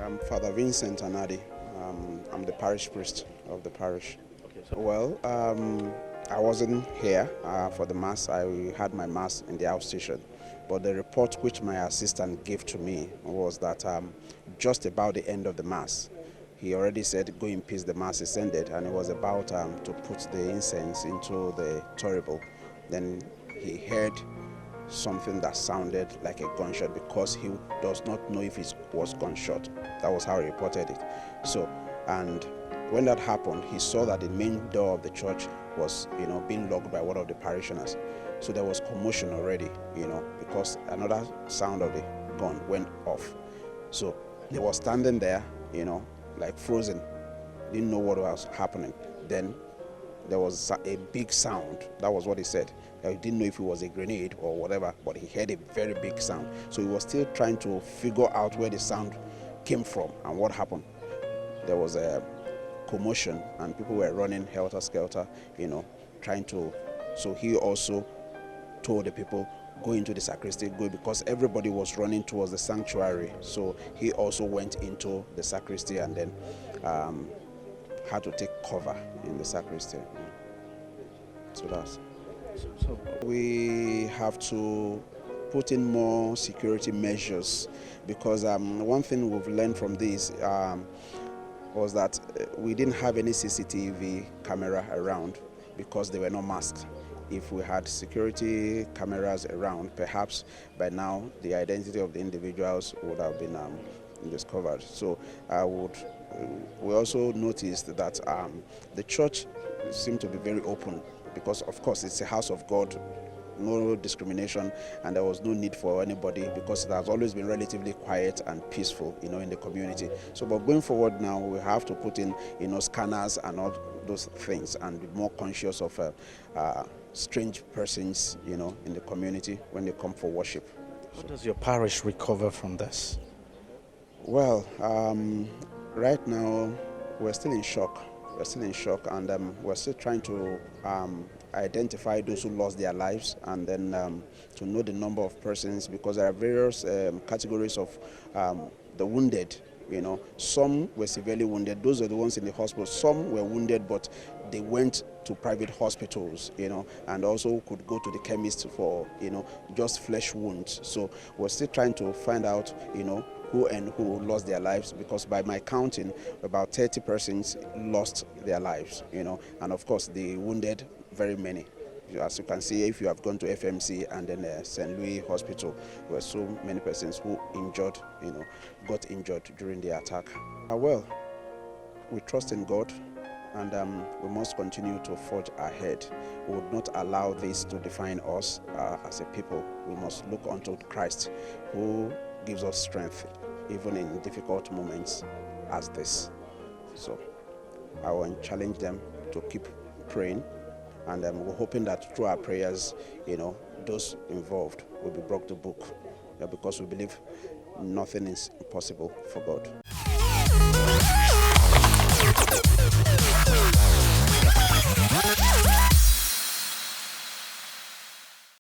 I'm Father Vincent Anadi. I'm the parish priest of the parish. Okay, so Well, I wasn't here for the mass. I had my mass in the outstation. But the report which my assistant gave to me was that just about the end of the mass, he already said, "Go in peace, the mass is ended," and it was about to put the incense into the thurible. Then he heard something that sounded like a gunshot because he does not know if it was gunshot. That was how he reported it. So, and when that happened, he saw that the main door of the church was, being locked by one of the parishioners. So there was commotion already, because another sound of the gun went off. So they were standing there, like frozen, didn't know what was happening. Then there was a big sound. That was what he said. He didn't know if it was a grenade or whatever, but he heard a very big sound. So he was still trying to figure out where the sound came from and what happened. There was a commotion and people were running helter-skelter, trying to. So he also told the people, go into the sacristy, go, because everybody was running towards the sanctuary. So he also went into the sacristy and then had to take cover in the sacristy. So that's. so We have to put in more security measures because one thing we've learned from this was that we didn't have any CCTV camera around because they were not masked. If we had security cameras around, perhaps by now the identity of the individuals would have been discovered. So we also noticed that the church seemed to be very open because, of course, it's a house of God, no discrimination, and there was no need for anybody because it has always been relatively quiet and peaceful, in the community. So, but going forward now, we have to put in, scanners and all those things and be more conscious of strange persons, in the community when they come for worship. how does your parish recover from this? Well, right now we're still in shock. We're still in shock, and we're still trying to identify those who lost their lives, and then to know the number of persons, because there are various categories of the wounded. Some were severely wounded. Those are the ones in the hospital. Some were wounded, but they went to private hospitals, and also could go to the chemist for, just flesh wounds. So we're still trying to find out, who lost their lives, because by my counting, about 30 persons lost their lives, and of course the wounded, very many. As you can see, if you have gone to FMC and then St. Louis Hospital, there were so many persons who got injured during the attack. Well, we trust in God, and we must continue to forge ahead. We would not allow this to define us as a people. We must look unto Christ, who gives us strength even in difficult moments as this. So I will challenge them to keep praying, and we're hoping that through our prayers, those involved will be brought to book, because we believe nothing is impossible for God.